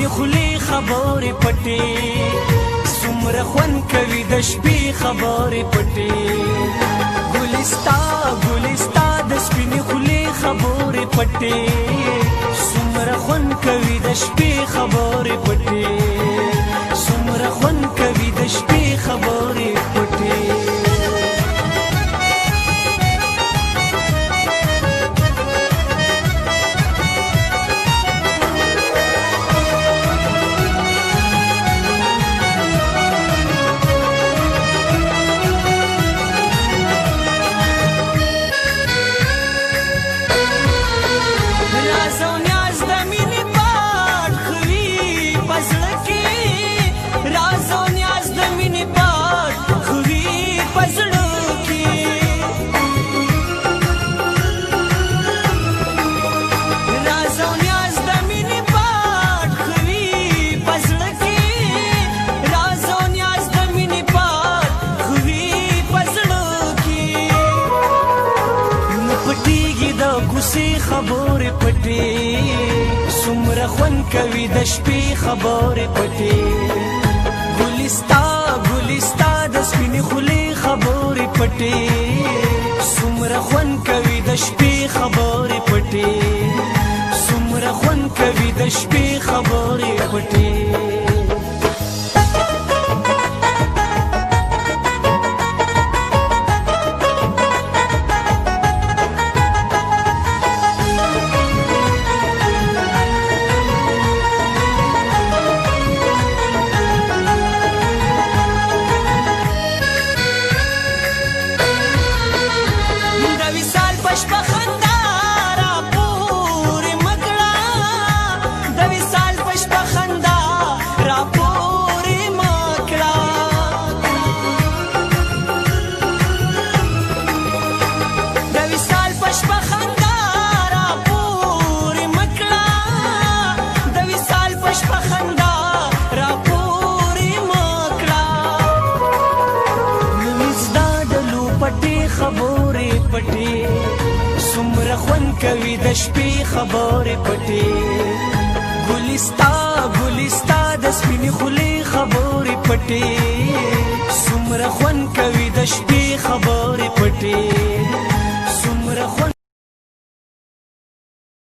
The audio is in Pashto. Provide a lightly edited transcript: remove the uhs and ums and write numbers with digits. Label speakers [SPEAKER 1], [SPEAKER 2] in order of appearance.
[SPEAKER 1] سپینې خولې خبرې پټې څومره خوند کوي د شپې خبرې پټې ګلستا ګلستا د سپینې خولې خبرې پټې څومره خوند کوي د شپې خبرې پټې څومره خوند کوي د شپې خبرې پټې خبرې پټې څومره خوند کوي د شپې خبرې پټې ګلستا ګلستا د سپینې خولې خبرې پټې څومره خوند کوي د شپې خبرې پټې څومره خوند کوي د شپې خبرې پټې څومره خوند کوي د شپې خبرې پټې ګلستا ګلستا د سپینې خولې خبرې پټې څومره خوند کوي د شپې